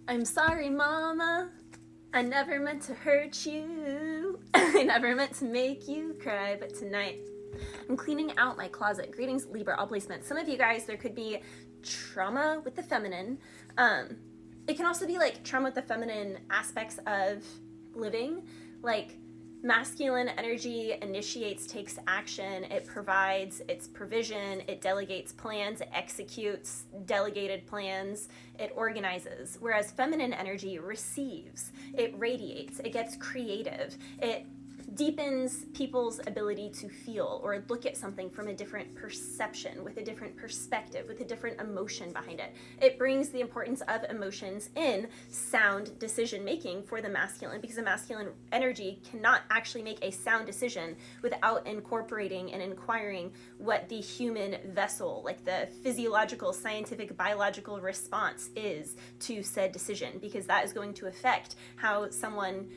I'm sorry, Mama. I never meant to hurt you. I never meant to make you cry, but tonight I'm cleaning out my closet. Greetings, Libra, all placements. Some of you guys, there could be trauma with the feminine. It can also be like trauma with the feminine aspects of living, like masculine energy initiates, takes action, it provides, it's provision, it delegates plans, it executes delegated plans, it organizes. Whereas feminine energy receives, it radiates, it gets creative, it deepens people's ability to feel or look at something from a different perception, with a different perspective, with a different emotion behind it. It brings the importance of emotions in sound decision making for the masculine, because the masculine energy cannot actually make a sound decision without incorporating and inquiring what the human vessel, like the physiological, scientific, biological response is to said decision, because that is going to affect how someone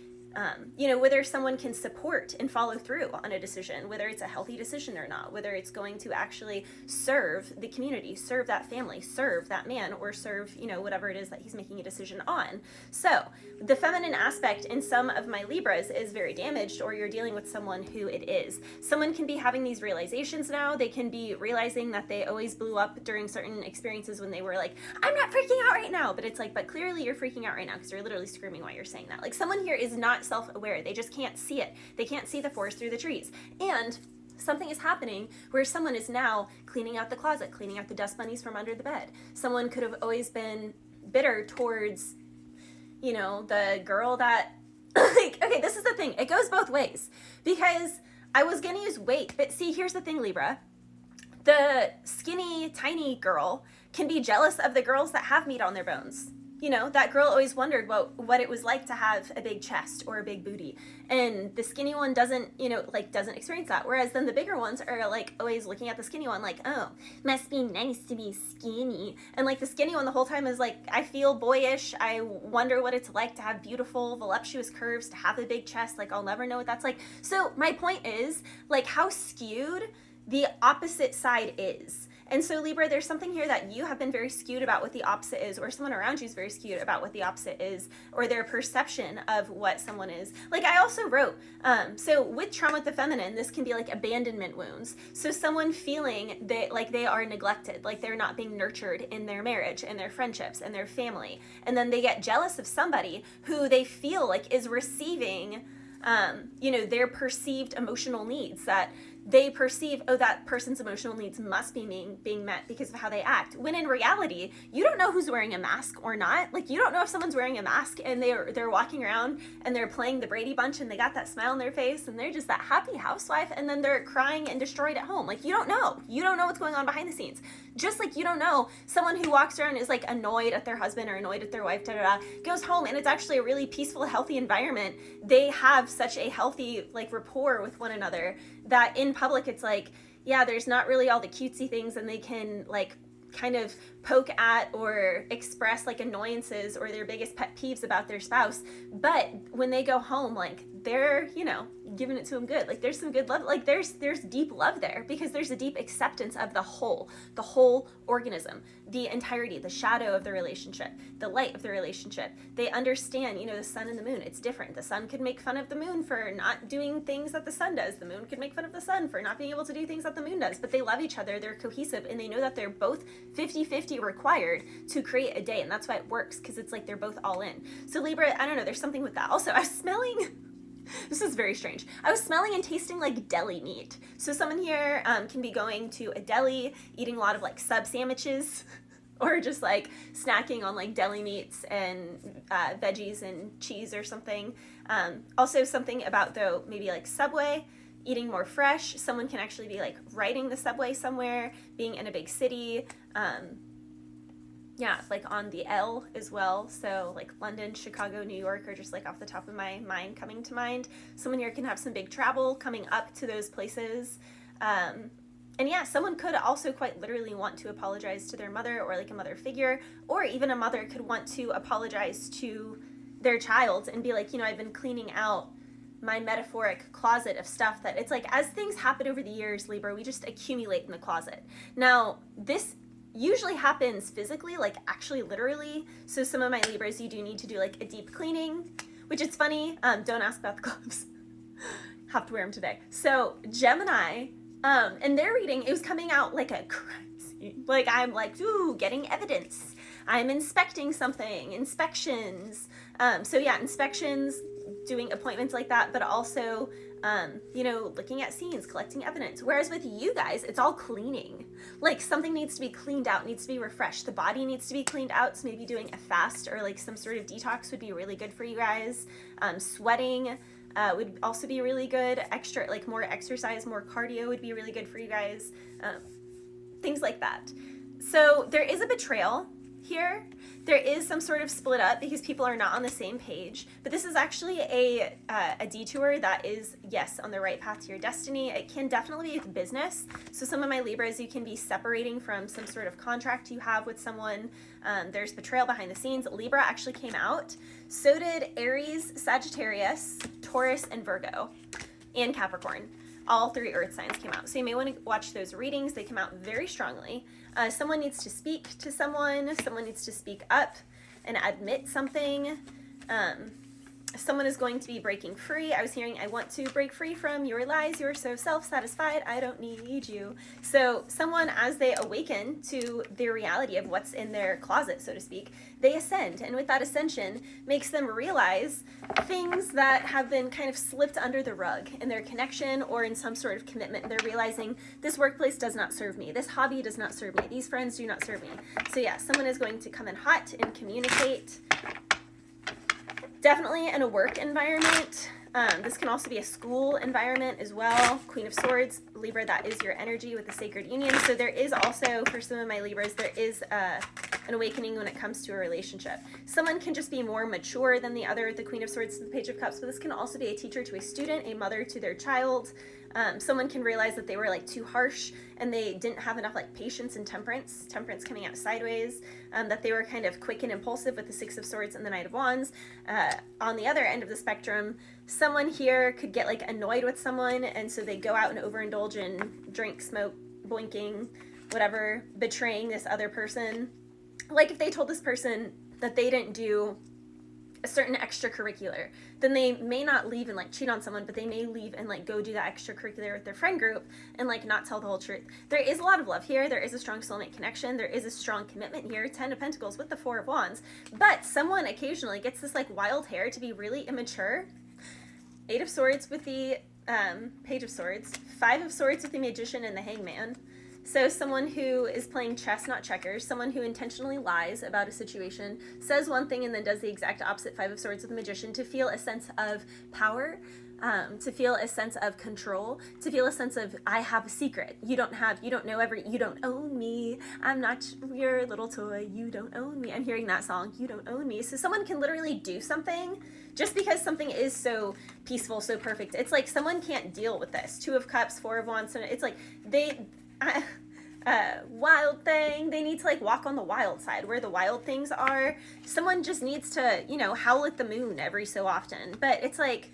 whether someone can support and follow through on a decision, whether it's a healthy decision or not, whether it's going to actually serve the community, serve that family, serve that man, or serve, whatever it is that he's making a decision on. So the feminine aspect in some of my Libras is very damaged, or you're dealing with someone who it is. Someone can be having these realizations now. They can be realizing that they always blew up during certain experiences when they were like, I'm not freaking out right now. But it's like, but clearly you're freaking out right now because you're literally screaming while you're saying that. Like, someone here is not self-aware. They just can't see it. They can't see the forest through the trees. And something is happening where someone is now cleaning out the closet, cleaning out the dust bunnies from under the bed. Someone could have always been bitter towards, the girl that, okay, this is the thing. It goes both ways, because I was going to use weight, but see, here's the thing, Libra. The skinny, tiny girl can be jealous of the girls that have meat on their bones. That girl always wondered what it was like to have a big chest or a big booty. And the skinny one doesn't experience that. Whereas then the bigger ones are like always looking at the skinny one like, oh, must be nice to be skinny. And like the skinny one the whole time is like, I feel boyish. I wonder what it's like to have beautiful, voluptuous curves, to have a big chest. Like, I'll never know what that's like. So my point is, like, how skewed the opposite side is. And so, Libra, there's something here that you have been very skewed about what the opposite is, or someone around you is very skewed about what the opposite is, or their perception of what someone is. Like, I also wrote, so with trauma with the feminine, this can be like abandonment wounds. So someone feeling that like they are neglected, like they're not being nurtured in their marriage and their friendships and their family. And then they get jealous of somebody who they feel like is receiving, their perceived emotional needs, that they perceive, oh, that person's emotional needs must be being met because of how they act. When in reality, you don't know who's wearing a mask or not. Like, you don't know if someone's wearing a mask and they're walking around and they're playing the Brady Bunch and they got that smile on their face and they're just that happy housewife, and then they're crying and destroyed at home. Like, you don't know. You don't know what's going on behind the scenes. Just like you don't know someone who walks around and is like annoyed at their husband or annoyed at their wife, goes home and it's actually a really peaceful, healthy environment. They have such a healthy like rapport with one another that in public it's like, yeah, there's not really all the cutesy things, and they can like kind of poke at or express like annoyances or their biggest pet peeves about their spouse. But when they go home, like they're, giving it to them good. Like there's some good love. Like there's deep love there, because there's a deep acceptance of the whole organism, the entirety, the shadow of the relationship, the light of the relationship. They understand, the sun and the moon, it's different. The sun could make fun of the moon for not doing things that the sun does. The moon could make fun of the sun for not being able to do things that the moon does. But they love each other. They're cohesive, and they know that they're both 50-50 required to create a day. And that's why it works, because it's like they're both all in. So Libra, I don't know, there's something with that. Also, I was smelling, this is very strange, I was smelling and tasting like deli meat. So someone here can be going to a deli, eating a lot of like sub sandwiches, or just like snacking on like deli meats and veggies and cheese or something. Also something about, though, maybe like Subway, eating more fresh. Someone can actually be like riding the subway somewhere, being in a big city, like on the L as well. So like London, Chicago, New York are just like off the top of my mind coming to mind. Someone here can have some big travel coming up to those places. And yeah, someone could also quite literally want to apologize to their mother, or like a mother figure, or even a mother could want to apologize to their child and be like, I've been cleaning out my metaphoric closet of stuff that it's like, as things happen over the years, Libra, we just accumulate in the closet. Now, this usually happens physically, like actually literally. So some of my Libras, you do need to do like a deep cleaning, which is funny. Don't ask about the gloves. Have to wear them today. So Gemini, in their reading, it was coming out like a crime scene. Like I'm like, ooh, getting evidence. I'm inspecting something, inspections. So yeah, inspections, doing appointments like that, but also, you know, looking at scenes, collecting evidence. Whereas with you guys, it's all cleaning. Like something needs to be cleaned out, needs to be refreshed. The body needs to be cleaned out. So maybe doing a fast or like some sort of detox would be really good for you guys. Sweating would also be really good. Extra, like more exercise, more cardio would be really good for you guys. Things like that. So there is a betrayal here. There is some sort of split up because people are not on the same page, but this is actually a detour that is, yes, on the right path to your destiny. It can definitely be with business. So some of my Libras, you can be separating from some sort of contract you have with someone. There's betrayal behind the scenes. Libra actually came out. So did Aries, Sagittarius, Taurus, and Virgo, and Capricorn. All 3 earth signs came out. So you may want to watch those readings. They come out very strongly. Someone needs to speak to someone. Someone needs to speak up and admit something. Someone is going to be breaking free. I was hearing, I want to break free from your lies. You're so self-satisfied. I don't need you. So someone, as they awaken to the reality of what's in their closet, so to speak, they ascend. And with that ascension makes them realize things that have been kind of slipped under the rug in their connection or in some sort of commitment. They're realizing this workplace does not serve me. This hobby does not serve me. These friends do not serve me. So yeah, someone is going to come in hot and communicate. Definitely in a work environment. This can also be a school environment as well. Queen of Swords, Libra, that is your energy with the sacred union. So there is also, for some of my Libras, there is an awakening when it comes to a relationship. Someone can just be more mature than the other, the Queen of Swords to the Page of Cups, but this can also be a teacher to a student, a mother to their child. Someone can realize that they were like too harsh and they didn't have enough like patience and temperance coming out sideways, that they were kind of quick and impulsive with the 6 of Swords and the Knight of Wands. On the other end of the spectrum, someone here could get like annoyed with someone, and so they go out and overindulge in drink, smoke, blinking, whatever, betraying this other person. Like if they told this person that they didn't do a certain extracurricular, then they may not leave and like cheat on someone, but they may leave and like go do that extracurricular with their friend group and like not tell the whole truth. There is a lot of love here. There is a strong soulmate connection. There is a strong commitment here. 10 of Pentacles with the 4 of Wands, but someone occasionally gets this like wild hair to be really immature. 8 of Swords with the Page of Swords, 5 of Swords with the Magician and the Hangman. So someone who is playing chess, not checkers, someone who intentionally lies about a situation, says one thing and then does the exact opposite, 5 of Swords with the Magician, to feel a sense of power, to feel a sense of control, to feel a sense of, I have a secret. You don't own me. I'm not your little toy. You don't own me. I'm hearing that song, you don't own me. So someone can literally do something just because something is so peaceful, so perfect. It's like someone can't deal with this. 2 of Cups, 4 of Wands. It's like wild thing. They need to like walk on the wild side where the wild things are. Someone just needs to, you know, howl at the moon every so often. But it's like,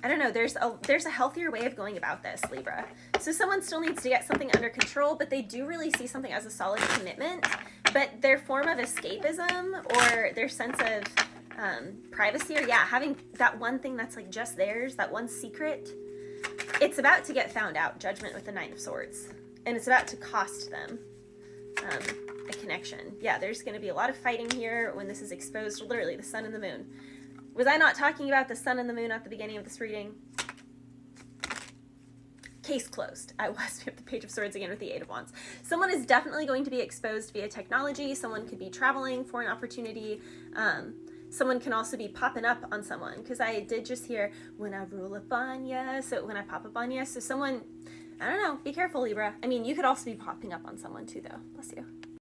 I don't know, there's a healthier way of going about this, Libra. So someone still needs to get something under control, but they do really see something as a solid commitment. But their form of escapism or their sense of privacy, or yeah, having that one thing that's like just theirs, that one secret, it's about to get found out. Judgment with the 9 of Swords. And it's about to cost them a connection. Yeah, there's going to be a lot of fighting here when this is exposed. Literally, the sun and the moon. Was I not talking about the sun and the moon at the beginning of this reading? Case closed. I was. We have the Page of Swords again with the 8 of Wands. Someone is definitely going to be exposed via technology. Someone could be traveling for an opportunity. Someone can also be popping up on someone, because I did just hear, when I rule up on ya, so when I pop up on ya. So someone, I don't know, be careful, Libra. I mean, you could also be popping up on someone too, though. Bless you.